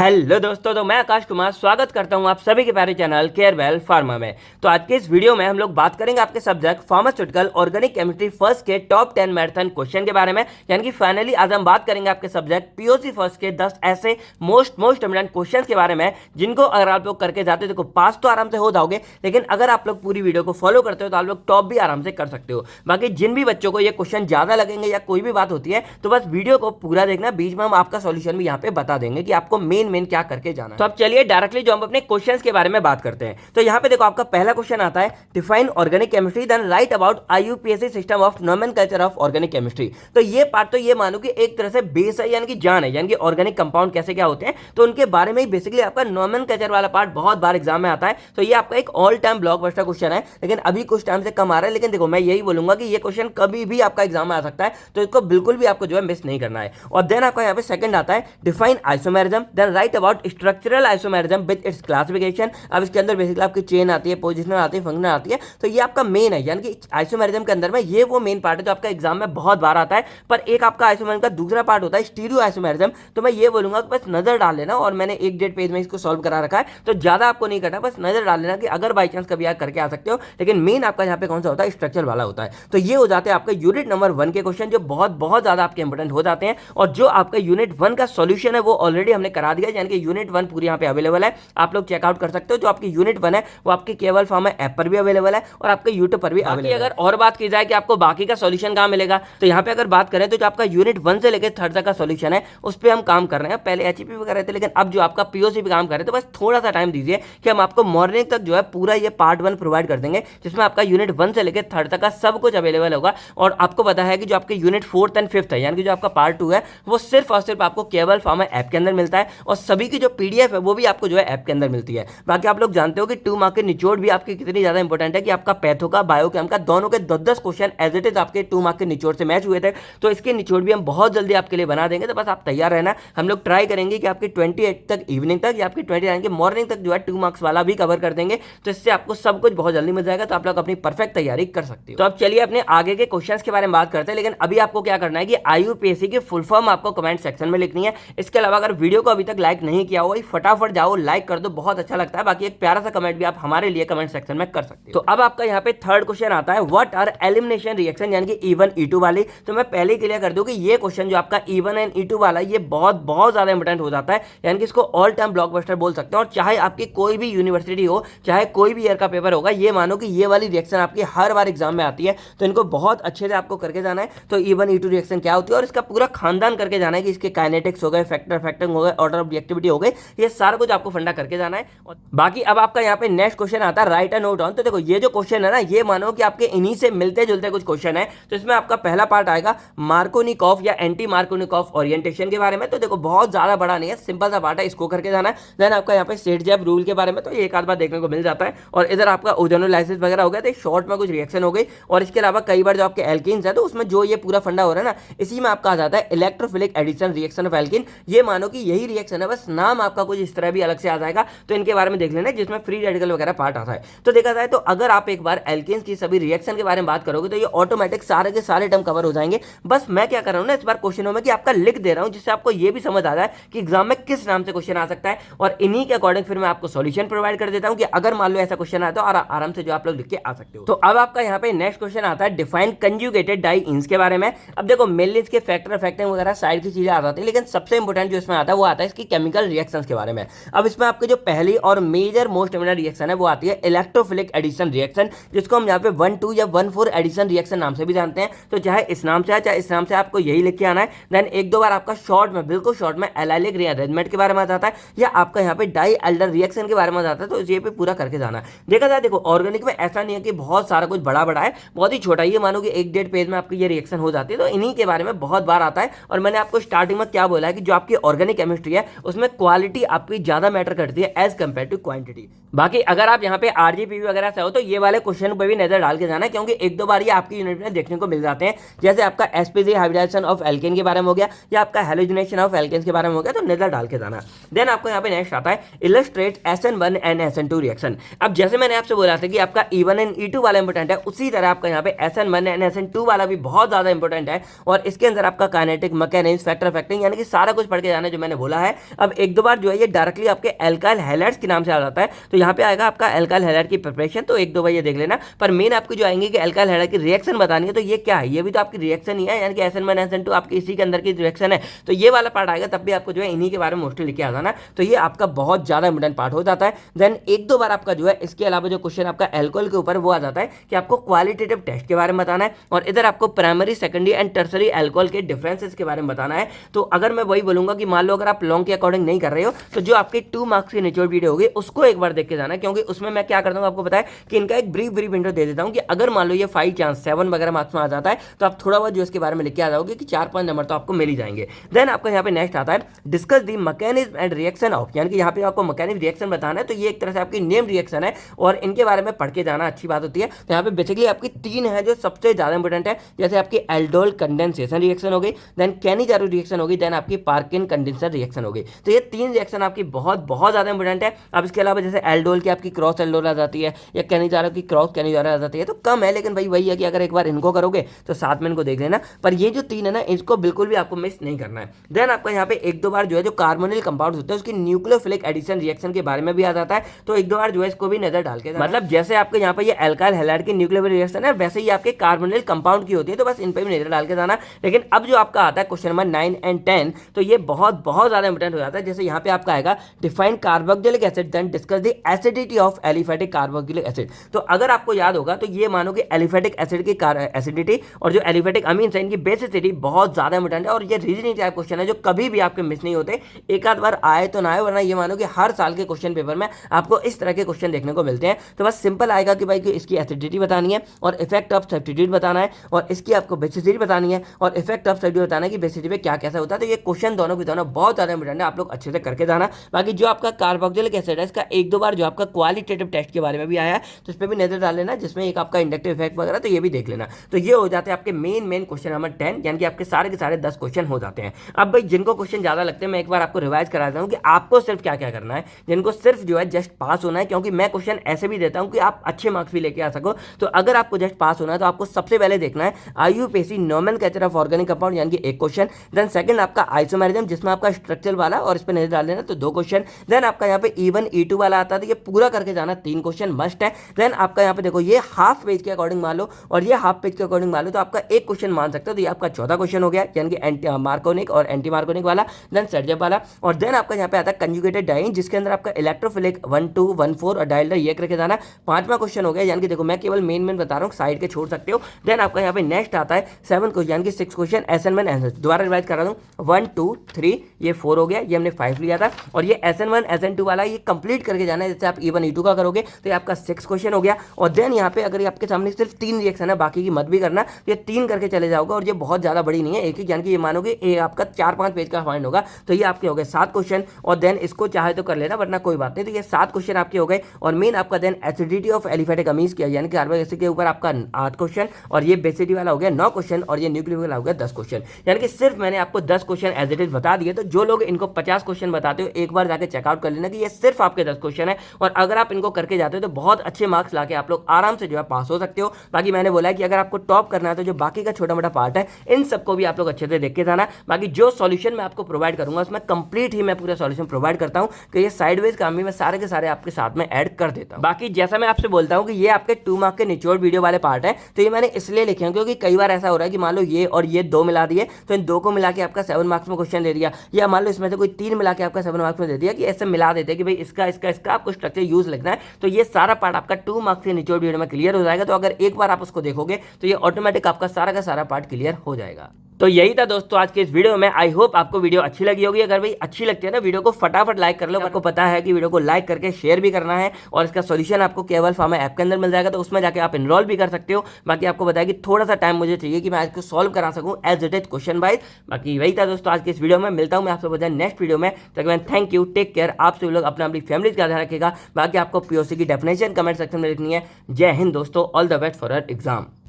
Hello दोस्तों, तो मैं आकाश कुमार स्वागत करता हूं आप सभी के प्यारे चैनल केयरवेल फार्मा में। तो आज के इस वीडियो में हम लोग बात करेंगे आपके subject pharmaceutical organic chemistry first के टॉप 10 मैराथन क्वेश्चन के बारे में। यानी कि फाइनली आज हम बात करेंगे आपके सब्जेक्ट पीओसी फर्स्ट के 10 ऐसे मोस्ट इम्पोर्टेंट क्वेश्चन के बारे में जिनको अगर आप लोग करके जाते हो तो पास तो आराम से हो जाओगे, लेकिन अगर आप लोग पूरी वीडियो को फॉलो करते हो तो आप लोग टॉप भी आराम से कर सकते हो। बाकी जिन भी बच्चों को ये क्वेश्चन ज्यादा लगेंगे या कोई भी बात होती है तो बस वीडियो को पूरा देखना, बीच में हम आपका सॉल्यूशन भी यहाँ पे बता देंगे कि आपको मेन क्या करके जाना है। तो अब चलिए डायरेक्टली जो हम अपने क्वेश्चंस के बारे में बात करते हैं। तो यहाँ पे देखो आपका पहला क्वेश्चन आता है, define organic chemistry then write about IUPAC system of nomenclature of organic chemistry. तो ये पार्ट तो ये मानो कि एक तरह से बेस है, यानी कि जान है, यानी कि ऑर्गेनिक कंपाउंड कैसे क्या होते हैं तो उनके बारे में ही बेसिकली आपका नोमेनक्लेचर वाला पार्ट बहुत बार एग्जाम में आता है। तो ये आपका एक ऑल टाइम ब्लॉकबस्टर क्वेश्चन है, लेकिन अभी कुछ टाइम से कम आ रहा है। लेकिन देखो मैं यही बोलूंगा कि ये क्वेश्चन कभी भी आपका एग्जाम में आ सकता है, तो इसको बिल्कुल भी आपको जो है मिस नहीं करना है। और देन आपका यहाँ पे सेकंड आता है, define isomerism then write about structural isomerism with its classification. अब इसके अंदर बेसिकली आपकी चेन आती है, पोजिशनल आती है, फंक्शनल आती है। तो ये आपका मेन है, यानी कि आइसोमेरिज्म के अंदर में ये वो मेन पार्ट है जो आपका एग्जाम में बहुत बार आता है। पर एक आपका आइसोमेरिज्म का दूसरा पार्ट होता है स्टीरियो आइसोमेरिज्म। तो मैं ये बोलूंगा कि बस नजर डाल लेना, और मैंने 1.5 पेज में इसको सॉल्व करा रखा है, तो ज्यादा आपको नहीं करना, बस नजर डाल लेना कि अगर बाई चांस कभी आप करके आ सकते हो। लेकिन मेन आपका यहाँ पे कौन सा होता है, स्ट्रक्चर वाला होता है। तो ये हो जाते हैं आपका यूनिट नंबर 1 के क्वेश्चन, जो बहुत ज्यादा आपके इंपोर्टेंट हो जाते हैं। और जो आपका यूनिट 1 का सॉल्यूशन है वो ऑलरेडी हमने करा दिया, यानी कि यूनिट 1 पूरी यहाँ पे अवेलेबल है, आप लोग चेकआउट कर सकते हो। जो आपकी यूनिट 1 है वो आपके केवल फार्मा ऐप पर भी अवेलेबल है और आपके यूट्यूब पर भी अवेलेबल है। अगर और बात की जाए कि आपको बाकी का सॉल्यूशन कहां मिलेगा, तो यहाँ पे अगर बात करें तो जो आपका यूनिट 1 से लेकर 3rd तक का सॉल्यूशन है उस पर हम काम कर रहे हैं। पहले एचईपी पे कर रहे थे, लेकिन अब जो आपका पीओसी पे काम कर रहे हैं, तो बस थोड़ा सा टाइम दीजिए कि हम आपको मॉर्निंग तक जो है पूरा ये पार्ट 1 प्रोवाइड कर देंगे, जिसमें आपका यूनिट 1 से लेकर 3rd तक का सब कुछ अवेलेबल होगा। और आपको पता है कि जो आपके यूनिट 4th एंड 5th है, यानी कि जो आपका पार्ट 2 है, वो सिर्फ और सिर्फ आपको केवल फार्मा ऐप के अंदर मिलता है। और सभी की जो पीडीएफ है वो भी आपको जो है ऐप के अंदर मिलती है। बाकी आप लोग जानते हो कि 2 मार्क के निचोड़ भी आपकी कितनी ज्यादा इंपॉर्टेंट है, कि आपका पैथो का, बायोकेम का, दोनों के 10-10 क्वेश्चन एज इट इज आपके 2 मार्क के निचोड़ से मैच हुए थे। तो इसके निचोड़ भी हम बहुत जल्दी आपके लिए बना देंगे, तो बस आप तैयार रहना। हम लोग ट्राई करेंगे कि आपकी 28 तक इवनिंग तक या आपकी 29 की मॉर्निंग तक जो है 2 मार्क्स वाला भी कवर कर देंगे। तो इससे आपको सब कुछ बहुत जल्दी मिल जाएगा, तो आप लोग अपनी परफेक्ट तैयारी कर सकते हो। तो अब चलिए अपने आगे के क्वेश्चंस के बारे में बात करते हैं। लेकिन अभी आपको क्या करना है कि आईयूपीएसी की फुल फॉर्म आपको कमेंट सेक्शन में लिखनी है। इसके अलावा अगर वीडियो को अभी तक लाइक नहीं किया हो, फटाफट जाओ लाइक कर दो, बहुत अच्छा लगता है। बाकी एक प्यारा सा कमेंट भी आप हमारे लिए कमेंट सेक्शन में कर सकते हो। तो अब आपका यहाँ पे 3rd क्वेश्चन आता है, व्हाट आर एलिमिनेशन रिएक्शन, यानी कि E1 E2 वाली। तो मैं पहले क्लियर कर दूं कि ये क्वेश्चन जो आपका E1 एंड E2 वाला, ये बहुत ज्यादा इंपोर्टेंट हो जाता है, यानी कि इसको ऑल टाइम ब्लॉकबस्टर बोल सकते हैं। और चाहे आपकी कोई भी यूनिवर्सिटी हो, चाहे कोई भी ईयर का पेपर होगा, ये मानो कि ये वाली रिएक्शन आपकी हर बार एग्जाम में आती है, तो इनको बहुत अच्छे से आपको करके जाना है। तो E1 E2 रिएक्शन क्या होती है और इसका पूरा खानदान करके जाना है, कि इसके काइनेटिक्स हो गए, फैक्टिंग हो गए, ऑर्डर ऑफ रिएक्टिविटी हो गई, ये सारा कुछ आपको फंडा करके जाना है। बाकी अब आपका यहाँ पे नेक्स्ट क्वेश्चन आता है, राइट अ नोट ऑन। तो देखो ये जो क्वेश्चन है ना, ये मानो कि आपके इन्हीं से मिलते जुलते कुछ क्वेश्चन है। तो इसमें आपका पहला पार्ट आएगा मार्कोनिकॉफ या एंटी मार्कोनिकॉफ ओरिएंटेशन के बारे में। तो देखो बहुत ज्यादा बड़ा नहीं है, सिंपल सा पार्ट है, इसको करके जाना है। देन आपका यहाँ पे सेट-जैब रूल के बारे में, तो एक आध बार देखने को मिल जाता है। और इधर आपका ओजोनोलाइसिस वगैरह हो गया, तो शॉर्ट में कुछ रिएक्शन हो गई। और इसके अलावा कई बार जो आपके एल्कीन्स है, तो उसमें जो ये पूरा फंडा हो रहा है ना, इसी में आपका आ जाता है electrophilic addition reaction of alkene. ये मानो कि यही रिएक्शन है, बस नाम आपका कुछ इस तरह भी अलग से आ जाएगा। तो इनके बारे में देख लेना, जिसमें फ्री रेडिकल वगैरह पार्ट आता है। तो देखा जाए तो अगर आप एक बार एल्केन्स की सभी रिएक्शन के बारे में बात करोगे, तो ये ऑटोमेटिक सारे के सारे टर्म कवर हो जाएंगे। बस मैं क्या कर रहा हूं ना इस बार क्वेश्चनों में, कि आपका लिख दे रहा हूं, जिससे आपको ये भी समझ आ जाए कि एग्जाम में किस नाम से क्वेश्चन आ सकता है। और इन्हीं के अकॉर्डिंग फिर मैं आपको सॉल्यूशन प्रोवाइड कर देता हूं, कि अगर मान लो ऐसा क्वेश्चन आता है, और आराम से जो आप लोग लिख के आ सकते हो। तो अब आपका यहाँ पे नेक्स्ट क्वेश्चन आता है, डिफाइन कंजुगेटेड डाइइन्स के बारे में। अब देखो मेनली इसके फैक्टर फैक्टिंग वगैरह साइड की चीजें आ जाती है, लेकिन सबसे इंपॉर्टेंट जो इसमें आता है वो आता है इसकी केमिकल रिएक्शंस के बारे में। अब इसमें आपके जो पहली और मेजर मोस्ट इम्पोर्टेंट रिएक्शन है वो आती है इलेक्ट्रोफिलिक एडिशन रिएक्शन, जिसको हम यहाँ पे 1-2 या 1-4 एडिशन रिएक्शन नाम से भी जानते हैं। तो चाहे इस नाम से है चाहे इस नाम से, आपको यही लिख के आना है। देन एक दो बार आपका शॉर्ट में, बिल्कुल शॉर्ट में एलाइलिक रिअरेंजमेंट के बारे में आ जाता है, या आपका यहाँ पे डाई एल्डर रिएक्शन के बारे में आता है। तो ये पे पूरा करके जाना है। देखा जाए देखो ऑर्गेनिक में ऐसा नहीं है कि बहुत सारा कुछ बड़ा बड़ा है, बहुत ही छोटा। ये मानो कि 1-1.5 पेज में आपकी ये रिएक्शन हो जाती है। तो इन्हीं के बारे में बहुत बार आता है। और मैंने आपको स्टार्टिंग में क्या बोला है कि जो आपकी ऑर्गेनिक केमिस्ट्री है उसमें क्वालिटी आपकी ज्यादा मैटर करती है एज कंपेयर टू क्वांटिटी। बाकी अगर आप यहाँ पे आरजीपीवी वगैरह से हो तो ये वाले क्वेश्चन पे भी नजर डाल के जाना है, क्योंकि एक दो बार ये आपकी यूनिट में देखने को मिल जाते हैं। जैसे आपका एसपीजी हाइब्रिडाइजेशन ऑफ एल्केन के बारे में हो गया, या आपका हैलोजिनेशन ऑफ एल्केन्स के बारे में हो गया, तो नजर डाल के जाना। देन आपको यहाँ पे नेक्स्ट आता है illustrate SN1 and SN2 reaction. अब जैसे मैंने आपसे बोला था कि आपका E1 एंड E2 वाला इंपॉर्टेंट है, उसी तरह आपका यहाँ पे SN1 एंड SN2 वाला भी बहुत ज्यादा इंपॉर्टेंट है। और इसके अंदर आपका काइनेटिक, मैकेनिक्स, फैक्टर फैक्टिंग, यानी कि सारा कुछ पढ़ के जाना है जो मैंने बोला है। अब एक दो बार जो है ये डायरेक्टली आपके एल्काइल हैलाइड्स के नाम से आ जाता है, तो यहाँ पे आएगा आपका एल्काइल हैलाइड की प्रिपरेशन, तो एक दो बार ये देख लेना। पर मेन आपको जो आएंगे कि एल्काइल हैलाइड की रिएक्शन बतानी है, तो ये क्या है, ये भी तो आपकी रिएक्शन ही है, यानी कि SN1 SN2 आपकी इसी के अंदर की रिएक्शन है। तो ये वाला पार्ट आएगा तब भी आपको जो है इन्हीं के बारे में मोस्टली लिखे आ जाना, तो ये आपका बहुत ज्यादा इंपोर्टेंट पार्ट हो जाता है। देन एक दो बार आपका जो है इसके अलावा जो क्वेश्चन आपका एल्कोहल के ऊपर वो आ जाता है कि आपको क्वालिटेटिव टेस्ट के बारे में बताना है, और इधर आपको primary secondary and tertiary alcohol के डिफरेंसेस के बारे में बताना है। तो अगर मैं वही बोलूंगा कि मान लो अगर आप लॉन्ग के अकॉर्डिंग नहीं कर रहे हो, तो जो आपकी 2 मार्क्स की निचोड़ वीडियो होगी उसको एक बार देख के जाना, क्योंकि उसमें मैं क्या करता हूँ आपको पता है कि इनका एक ब्रीफ इंट्रो दे देता हूँ कि अगर मान लो ये 5 चांस 7 वगैरह मार्क्स में आ जाता है, तो आप थोड़ा बहुत जो इसके बारे में लिख के आ जाओगे कि 4-5 नंबर तो आपको मिल ही जाएंगे। देन आपका यहाँ पे नेक्स्ट आता है discuss the mechanism and reaction of, यानी कि यहाँ पे आपको मैकेनिज्म रिएक्शन बताना है, तो ये एक तरह से आपकी नेम रिएक्शन है और इनके बारे में पढ़ के जाना अच्छी बात होती है। तो यहाँ पे बेसिकली आपकी 3 है जो सबसे ज्यादा इंपॉर्टेंट है, जैसे आपकी एल्डोल कंडेंसेशन रिएक्शन हो गई, देन कैनिजारो रिएक्शन होगी, देन आपकी पार्किन कंडेंसर रिएक्शन हो गई। तो ये 3 रिएक्शन आपकी बहुत बहुत ज्यादा इंपॉर्टेंट है। अब इसके अलावा जैसे एल्डोल की आपकी क्रॉस एल्डोल आ जाती है या कैनिजारो की क्रॉस कैनिजारो आ जाती है, तो कम है, लेकिन भाई वही है कि अगर एक बार इनको करोगे तो साथ में इनको देख लेना। पर ये जो 3 है ना, इसको बिल्कुल भी आपको मिस नहीं करना है। देन आपका यहाँ पे एक दो बार जो है जो कार्बोनिल कंपाउंड होते हैं उसकी न्यूक्लियोफिलिक एडिशन रिएक्शन के बारे में भी आ जाता है, तो एक दो बार जो है इसको भी नजर डाल के, मतलब जैसे आपके यहाँ पे ये एल्काइल हैलाइड की न्यूक्लियोफिलिक रिएक्शन है, वैसे ही आपके कार्बोनिल कंपाउंड की होती है, तो बस इन पे भी नजर डाल के जाना। लेकिन अब जो आपका आता है क्वेश्चन नंबर 9 एंड 10, तो ये बहुत बहुत ज्यादा इंपोर्टेंट हो जाता है। जैसे यहाँ पे आपका आएगा define carboxylic acid then discuss the acidity of aliphatic carboxylic acid. तो अगर आपको याद होगा तो ये मानो कि एलिफेटिक एसिड की एसिडिटी और जो एलिफेटिक अमीन्स है इनकी बेसिसिटी बहुत ज्यादा इंपोर्टेंट है, और ये रीजनिंग टाइप क्वेश्चन है जो कभी भी आपके मिस नहीं होते, एक आध बार आए तो ना आए, वरना ये मानो कि हर साल के क्वेश्चन पेपर में आपको इस तरह के क्वेश्चन देखने को मिलते हैं। तो बस सिंपल आएगा कि भाई इसकी एसिडिटी बतानी है और इफेक्ट ऑफ सब्स्टिट्यूट बताना है, और इसकी आपको बेसिसिटी बतानी है और इफेक्ट ऑफ सब्स्टिट्यूट बताना है कि बेसिसिटी पे क्या कैसा होता है। तो ये क्वेश्चन दोनों के दोनों बहुत ज्यादा इंपोर्टेंट है, आप लोग अच्छे से करके जाना। बाकी जो आपका कार्बोक्सिलिक एसिड है इसका एक दो बार जो आपका क्वालिटेटिव टेस्ट के बारे में भी आया है, तो इस पर भी नजर डाल लेना, जिसमें एक आपका इंडक्टिव इफेक्ट वगैरह, तो ये भी देख लेना। तो ये हो जाते हैं आपके मेन क्वेश्चन नंबर 10, यानी कि आपके सारे के सारे 10 क्वेश्चन हो जाते हैं। अब भाई जिनको क्वेश्चन ज्यादा लगते हैं मैं एक बार आपको रिवाइज करा देता हूं कि आपको सिर्फ क्या क्या करना है। जिनको सिर्फ जो है जस्ट पास होना है, क्योंकि मैं क्वेश्चन ऐसे भी देता हूं कि आप अच्छे मार्क्स भी लेके आ सको। तो अगर आपको जस्ट पास होना है तो आपको सबसे पहले देखना है IUPAC nomenclature of organic compound, यानी कि एक क्वेश्चन। देन सेकंड आपका आइसोमेरिज्म, जिसमें आपका स्ट्रक्चरल वाला और इस पर नजर डाल लेना, तो 2 क्वेश्चन। देन आपका यहाँ पे E1 E2 वाला आता है, तो ये पूरा करके जाना, 3 क्वेश्चन मस्ट है। देन आपका यहाँ पे देखो ये हाफ पेज के अकॉर्डिंग मान लो और ये हाफ पेज के अकॉर्डिंग मान लो, तो आपका एक क्वेश्चन मान सकते हो, तो ये आपका 14 क्वेश्चन हो गया, यानी कि मार्कोनिक और एंटी मार्कोनिक वाला, देन सर्जप वाला। और देन आपका यहाँ पे आता है कंजुगेटेड डाइईन, जिसके अंदर आपका इलेक्ट्रोफिलिक 1 2 1 4 और डायल्डर ये करके जाना, 5वां क्वेश्चन हो गया। यानी कि देखो मैं केवल मेन बता रहा हूँ, साइड के छोड़ सकते हो। देन आपका यहाँ पे नेक्स्ट आता है 7 क्वेश्चन, यानी कि 6 क्वेश्चन SN1 SN2, दोबारा रिवाइज करा दूँ, 1 2 3 ये 4 हो गया, ये हमने 5 लिया था। और ये SN1 SN2 वाला ये कंप्लीट करके जाना है, जैसे आप E1 E2 का करोगे तो ये आपका 6 क्वेश्चन हो गया। और देन यहाँ पे अगर आपके सामने सिर्फ 3 रिएक्शन है, बाकी की मत भी करना, तो ये 3 करके चले जाओगे, और ये बहुत ज्यादा बड़ी नहीं है, एक ही, यानी कि ये मानोगे ये आपका 4-5 पेज का फाइंड होगा, तो ये आपके हो गए 7 क्वेश्चन। और देन इसको चाहे तो कर लेना, वरना कोई बात नहीं। तो ये 7 क्वेश्चन आपके हो गए। और मेन आपका then acidity of aliphatic amines किया, यानी कि कार्बोनिक एसिड के ऊपर आपका 8 क्वेश्चन, और ये बेसिसिटी वाला हो गया 9 क्वेश्चन, और ये न्यूक्लियोफिलिक वाला हो गया 10 क्वेश्चन। यानी कि सिर्फ मैंने आपको 10 क्वेश्चन एज इट इज बता दिए। तो जो लोग इनको 50 क्वेश्चन बताते हो, एक बार जाके चेकआउट कर लेना कि ये सिर्फ आपके 10 क्वेश्चन है, और अगर आप इनको करके जाते हो तो बहुत अच्छे मार्क्स लाके आप लोग आराम से जो है पास हो सकते हो। बाकी मैंने बोला है कि अगर आपको टॉप करना है तो जो बाकी का छोटा मोटा पार्ट है इन सबको भी आप लोग अच्छे से देख के जाना। बाकी जो सॉल्यूशन मैं आपको प्रोवाइड करूंगा उसमें कंप्लीट ही मैं पूरा सॉल्यूशन प्रोवाइड करता हूं, कि ये साइडवेज काम भी मैं सारे के सारे आपके साथ में ऐड कर देता हूं। बाकी जैसा मैं आपसे बोलता हूं कि ये आपके 2 मार्क के निचोड़ वीडियो वाले पार्ट है, तो ये मैंने इसलिए लिखे हैं क्योंकि कई बार ऐसा हो रहा है कि मान लो ये और ये 2 मिला दिए, तो इन 2 को मिला के आपका 7 मार्क्स में क्वेश्चन दे दिया, या मान लो इसमें से कोई 3 मिला के आपका 7 मार्क्स में दे दिया, कि ऐसे मिला देते कि भाई इसका इसका इसका आपको स्ट्रक्चर यूज लिखना है। तो ये सारा पार्ट आपका 2 मार्क्स के निचोड़ वीडियो में क्लियर हो जाएगा। तो अगर एक बार आप उसको देखोगे तो ये ऑटोमेटिक आपका सारा का सारा पार्ट क्लियर हो जाएगा। तो यही था दोस्तों आज के इस वीडियो में। आई होप आपको वीडियो अच्छी लगी होगी। अगर भाई अच्छी लगती है ना वीडियो को फटाफट लाइक कर लो। आपको पता है कि वीडियो को लाइक करके शेयर भी करना है, और इसका सॉल्यूशन आपको केवल फार्मा ऐप के अंदर मिल जाएगा, तो उसमें जाके आप इनरोल भी कर सकते हो। बाकी आपको बताया कि थोड़ा सा टाइम मुझे चाहिए कि मैं इसको सॉल्व करा सकूं as it is question wise. बाकी वही था दोस्तों आज के इस वीडियो में। मिलता हूं मैं आपसे बताया नेक्स्ट वीडियो में। तक मैं थैंक यू, टेक केयर। आप सभी लोग अपना अपनी फैमिली का ध्यान रखेगा। बाकी आपको POC की डेफिनेशन कमेंट सेक्शन में लिखनी है। जय हिंद दोस्तों, all the best for your exam.